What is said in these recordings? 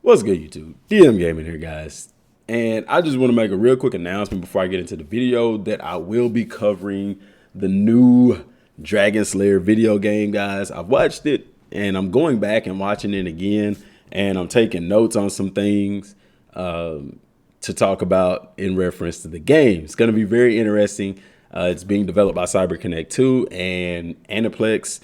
What's good, YouTube? Dmgaming here, guys. And I just want to make a real quick announcement before I get into the video that I will be covering the new Dragon Slayer video game, guys. I've watched it and I'm going back and watching it again, and I'm taking notes on some things to talk about in reference to the game. It's going to be very interesting. It's being developed by CyberConnect 2 and Aniplex.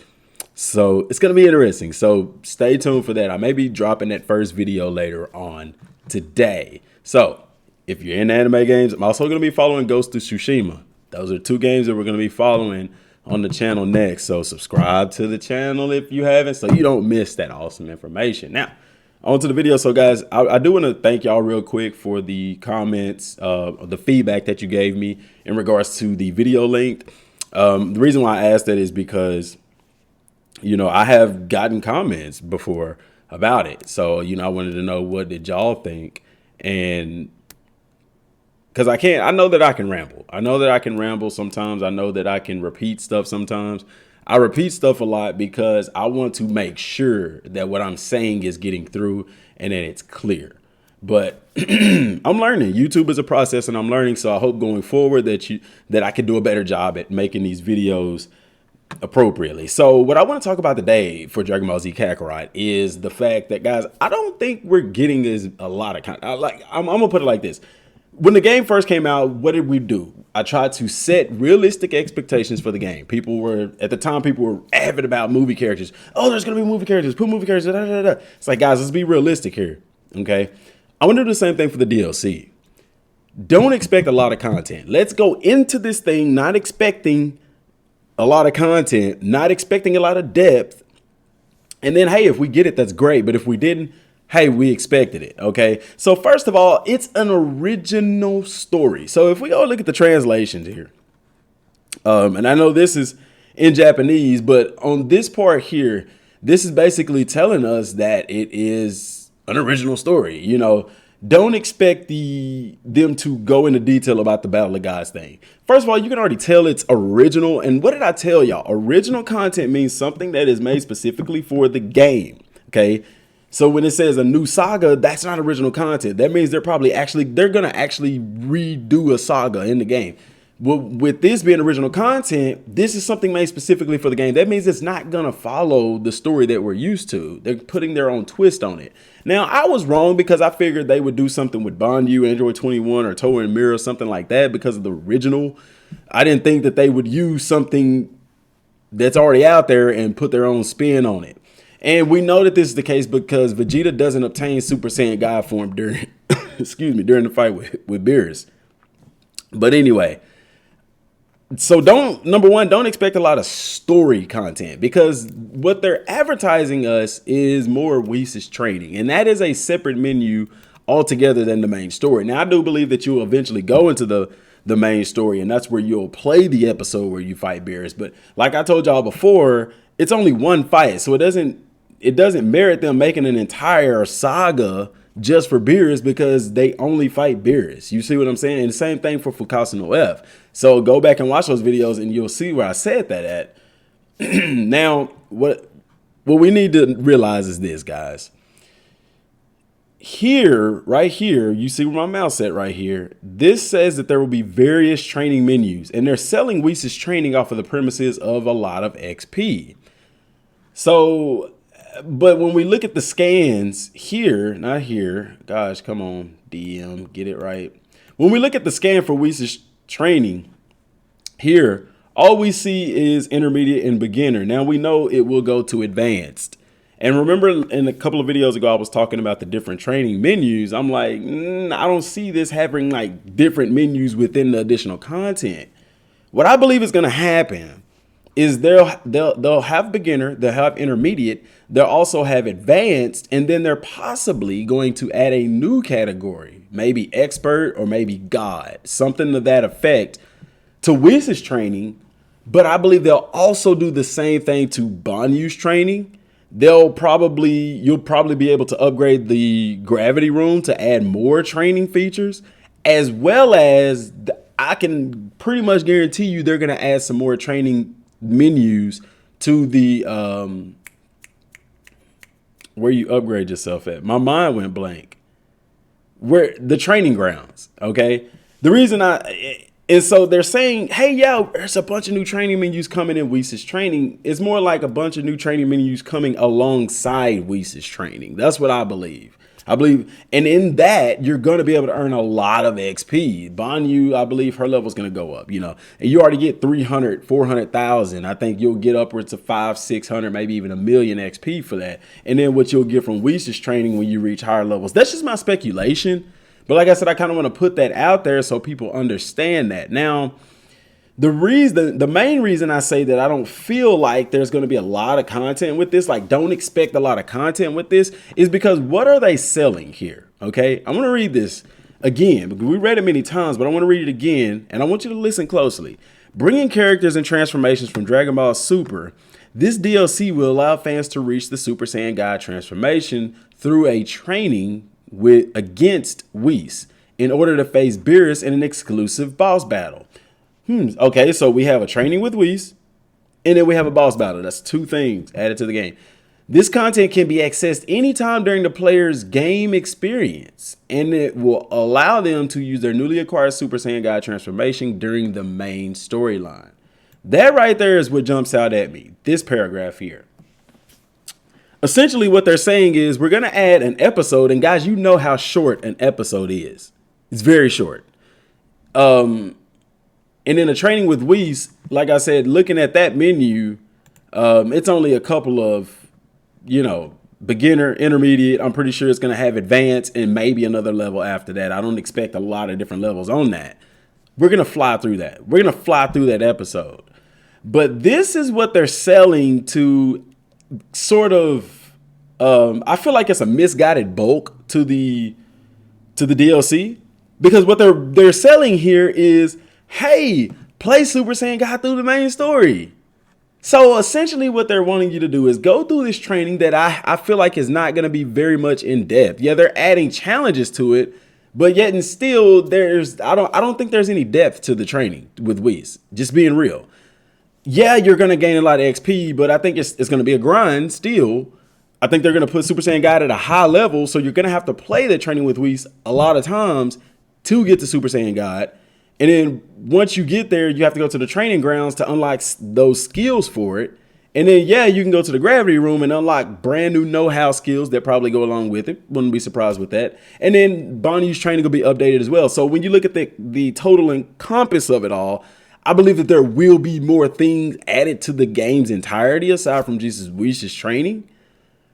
So it's going to be interesting. So stay tuned for that. I may be dropping that first video later on today. So if you're in anime games, I'm also going to be following Ghost of Tsushima. Those are two games that we're going to be following on the channel next. So subscribe to the channel if you haven't, so you don't miss that awesome information. Now, on to the video. So guys, I do want to thank y'all real quick for the comments, the feedback that you gave me in regards to the video length. The reason why I asked that is because, you know, I have gotten comments before about it. So, you know, I wanted to know, what did y'all think? And because I know that I can ramble. I know that I can ramble sometimes. I know that I can repeat stuff sometimes. I repeat stuff a lot because I want to make sure that what I'm saying is getting through and that it's clear. But I'm learning. YouTube is a process and I'm learning. So I hope going forward that I can do a better job at making these videos appropriately. So what I want to talk about today for Dragon Ball Z Kakarot is the fact that, guys, I don't think we're getting a lot of content. I'm gonna put it like this. When the game first came out, what did we do? I tried to set realistic expectations for the game. At the time, people were avid about movie characters. Oh, there's going to be movie characters. Put movie characters. Da, da, da. It's like, guys, let's be realistic here. Okay. I want to do the same thing for the DLC. Don't expect a lot of content. Let's go into this thing not expecting a lot of content, not expecting a lot of depth. And then, hey, if we get it, that's great. But if we didn't, hey, we expected it. Okay. So first of all, it's an original story. So if we go look at the translations here, and I know this is in Japanese, but on this part here, this is basically telling us that it is an original story. You know, don't expect them to go into detail about the Battle of Gods thing. First of all, you can already tell it's original. And what did I tell y'all? Original content means something that is made specifically for the game. Okay. So when it says a new saga, that's not original content. That means they're going to actually redo a saga in the game. Well, with this being original content, this is something made specifically for the game. That means it's not going to follow the story that we're used to. They're putting their own twist on it. Now, I was wrong because I figured they would do something with Banyu, Android 21, or Toa and Mirror, something like that because of the original. I didn't think that they would use something that's already out there and put their own spin on it. And we know that this is the case because Vegeta doesn't obtain Super Saiyan God form during, during the fight with Beerus. But anyway, so number one, don't expect a lot of story content because what they're advertising us is more Whis' training. And that is a separate menu altogether than the main story. Now, I do believe that you'll eventually go into the main story, and that's where you'll play the episode where you fight Beerus. But like I told y'all before, it's only one fight, so it doesn't merit them making an entire saga just for Beerus because they only fight Beerus. You see what I'm saying? And the same thing for Fukasa no F. So go back and watch those videos and you'll see where I said that at. Now, what we need to realize is this, guys. Right here, you see where my mouse at right here. This says that there will be various training menus, and they're selling Whis' training off of the premises of a lot of XP. So, but when we look at the scans here, not here, gosh, come on, DM, get it right. When we look at the scan for Whis' training here, all we see is intermediate and beginner. Now we know it will go to advanced. And remember in a couple of videos ago, I was talking about the different training menus. I'm like, I don't see this having like different menus within the additional content. What I believe is going to happen is they'll have beginner, they'll have intermediate, they'll also have advanced, and then they're possibly going to add a new category, maybe expert or maybe God, something to that effect to Whis' training. But I believe they'll also do the same thing to Banyu's training. You'll probably be able to upgrade the gravity room to add more training features, as well as I can pretty much guarantee you they're going to add some more training menus to the where you upgrade yourself at. My mind went blank. Where the training grounds, okay? The reason and so they're saying, hey, yo, there's a bunch of new training menus coming in Whis' training. It's more like a bunch of new training menus coming alongside Whis' training. That's what I believe. And in that, you're going to be able to earn a lot of XP. Banyu, I believe her level's going to go up, and you already get 300, 400,000. I think you'll get upwards of 500, 600, maybe even 1,000,000 XP for that. And then what you'll get from Whis' training when you reach higher levels. That's just my speculation. But like I said, I kind of want to put that out there so people understand that. Now, the main reason I say that I don't feel like there's going to be a lot of content with this, like don't expect a lot of content with this, is because what are they selling here? Okay, I'm going to read this again because we read it many times, but I want to read it again and I want you to listen closely. Bringing characters and transformations from Dragon Ball Super, this DLC will allow fans to reach the Super Saiyan God transformation through a training against Whis in order to face Beerus in an exclusive boss battle. Okay, so we have a training with Whis, and then we have a boss battle. That's two things added to the game. This content can be accessed anytime during the player's game experience, and it will allow them to use their newly acquired Super Saiyan God transformation during the main storyline. That right there is what jumps out at me, this paragraph here. Essentially, what they're saying is we're going to add an episode, and guys, you know how short an episode is. It's very short. And in a training with Whis, like I said, looking at that menu, it's only a couple of, beginner, intermediate. I'm pretty sure it's going to have advanced and maybe another level after that. I don't expect a lot of different levels on that. We're going to fly through that. We're going to fly through that episode. But this is what they're selling to sort of, I feel like it's a misguided bulk to the DLC, because what they're selling here is, hey, play Super Saiyan God through the main story. So essentially what they're wanting you to do is go through this training that I feel like is not going to be very much in depth. Yeah, they're adding challenges to it, but yet and still I don't think there's any depth to the training with Whis. Just being real. Yeah, you're going to gain a lot of XP, but I think it's going to be a grind still. I think they're going to put Super Saiyan God at a high level, so you're going to have to play the training with Whis a lot of times to get to Super Saiyan God. And then once you get there, you have to go to the training grounds to unlock those skills for it. And then, yeah, you can go to the gravity room and unlock brand new know-how skills that probably go along with it. Wouldn't be surprised with that. And then Banyu's training will be updated as well. So when you look at the total encompass of it all, I believe that there will be more things added to the game's entirety aside from just Whis' training.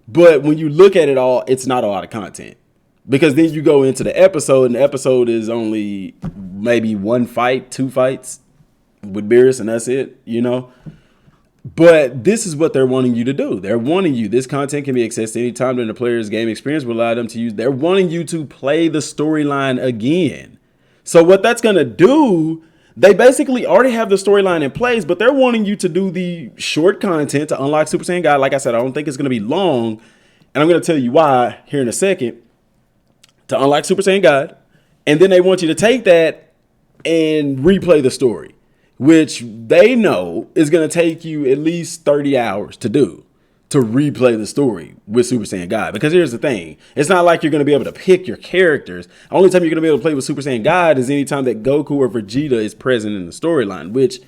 But when you look at it all, it's not a lot of content. Because then you go into the episode, and the episode is only maybe one fight, two fights with Beerus, and that's it, But this is what they're wanting you to do. They're wanting you. This content can be accessed anytime during the player's game experience. Will allow them to use. They're wanting you to play the storyline again. So what that's going to do, they basically already have the storyline in place, but they're wanting you to do the short content to unlock Super Saiyan God. Like I said, I don't think it's going to be long. And I'm going to tell you why here in a second. To unlock Super Saiyan God. And then they want you to take that and replay the story, which they know is going to take you at least 30 hours to do, to replay the story with Super Saiyan God. Because here's the thing. It's not like you're going to be able to pick your characters. The only time you're going to be able to play with Super Saiyan God is anytime that Goku or Vegeta is present in the storyline, which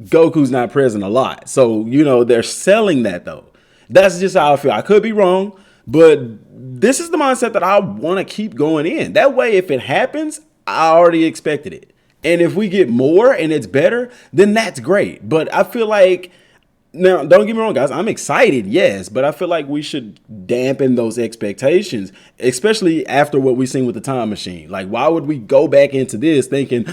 Goku's not present a lot. So, they're selling that though. That's just how I feel. I could be wrong, but this is the mindset that I want to keep going in. That way, if it happens, I already expected it. And if we get more and it's better, then that's great. But I feel like, now, don't get me wrong, guys, I'm excited, yes, but I feel like we should dampen those expectations, especially after what we've seen with the time machine. Like, why would we go back into this thinking,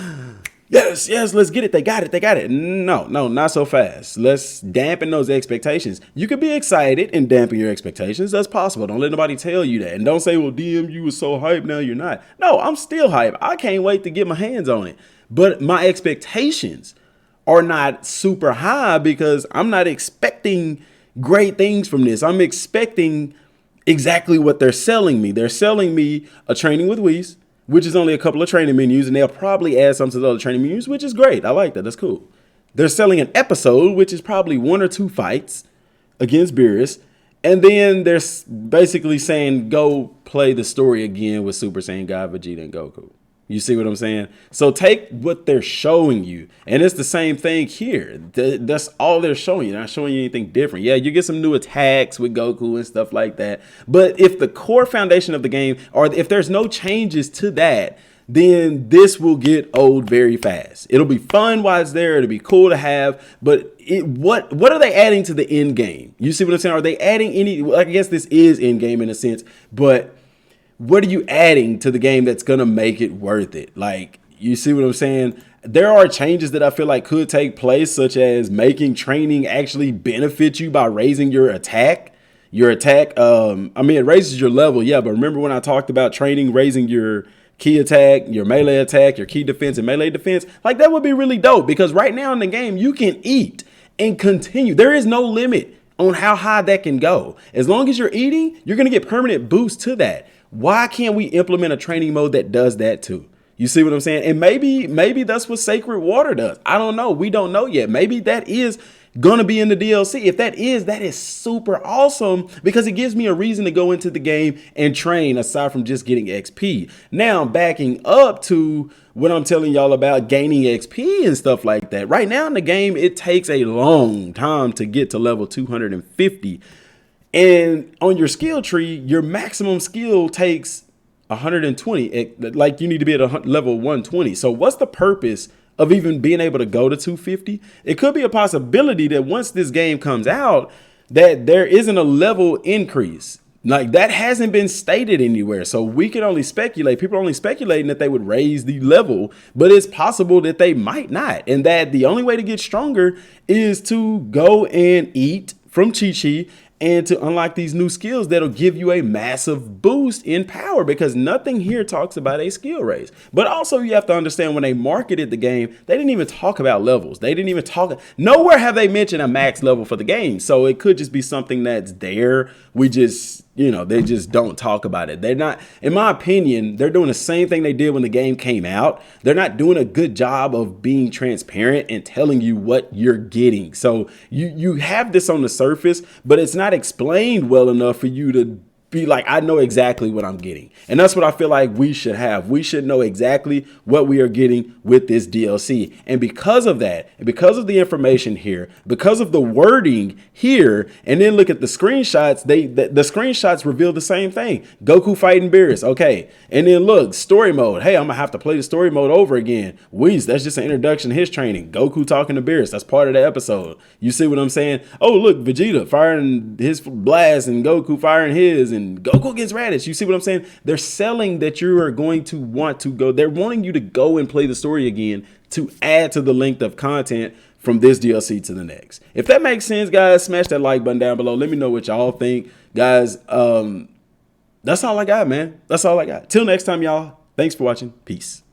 yes, let's get it. They got it. No, not so fast. Let's dampen those expectations. You could be excited and dampen your expectations. That's possible. Don't let nobody tell you that. And don't say, well, DM, you was so hyped. Now you're not. No, I'm still hyped. I can't wait to get my hands on it. But my expectations are not super high because I'm not expecting great things from this. I'm expecting exactly what they're selling me. They're selling me a training with Whis, which is only a couple of training menus, and they'll probably add some to the other training menus, which is great. I like that. That's cool. They're selling an episode, which is probably one or two fights against Beerus, And then they're basically saying, go play the story again with Super Saiyan God, Vegeta, and Goku. You see what I'm saying? So take what they're showing you. And it's the same thing here. That's all they're showing you. They're not showing you anything different. Yeah, you get some new attacks with Goku and stuff like that. But if the core foundation of the game, or if there's no changes to that, then this will get old very fast. It'll be fun while it's there. It'll be cool to have. But what are they adding to the end game? You see what I'm saying? Are they adding any? I guess this is end game in a sense. But what are you adding to the game that's going to make it worth it? Like, you see what I'm saying? There are changes that I feel like could take place, such as making training actually benefit you by raising your attack. It raises your level. Yeah. But remember when I talked about training, raising your key attack, your melee attack, your key defense and melee defense, like that would be really dope, because right now in the game, you can eat and continue. There is no limit on how high that can go. As long as you're eating, you're going to get permanent boosts to that. Why can't we implement a training mode that does that too? You see what I'm saying? And maybe that's what Sacred Water does. I don't know. We don't know yet. Maybe that is going to be in the DLC. If that is super awesome, because it gives me a reason to go into the game and train aside from just getting XP. Now, backing up to what I'm telling y'all about gaining XP and stuff like that. Right now in the game, it takes a long time to get to level 250. And on your skill tree, your maximum skill takes 120. Like you need to be at level 120. So what's the purpose of even being able to go to 250? It could be a possibility that once this game comes out, that there isn't a level increase. Like that hasn't been stated anywhere. So we can only speculate. People are only speculating that they would raise the level, but it's possible that they might not. And that the only way to get stronger is to go and eat from Chi-Chi and to unlock these new skills that'll give you a massive boost in power, because nothing here talks about a skill raise. But also you have to understand, when they marketed the game, they didn't even talk about levels. They didn't even talk. Nowhere have they mentioned a max level for the game. So it could just be something that's there. We just, they just don't talk about it. They're not, in my opinion, they're doing the same thing they did when the game came out. They're not doing a good job of being transparent and telling you what you're getting. So you have this on the surface, but it's not explained well enough for you to be like, I know exactly what I'm getting. And that's what I feel like we should have. We should know exactly what we are getting with this DLC. And because of that, and because of the information here, because of the wording here, and then look at the screenshots, the screenshots reveal the same thing. Goku fighting Beerus. Okay. And then look, story mode. Hey, I'm gonna have to play the story mode over again. Whis, that's just an introduction to his training. Goku talking to Beerus. That's part of the episode. You see what I'm saying? Oh, look, Vegeta firing his blast and Goku firing his, and Goku against Raditz. You see what I'm saying? They're selling that you are going to want to go. They're wanting you to go and play the story again to add to the length of content from this DLC to the next. If that makes sense, guys, smash that like button down below. Let me know what y'all think, guys. That's all I got, man. That's all I got. Till next time, y'all. Thanks for watching. Peace.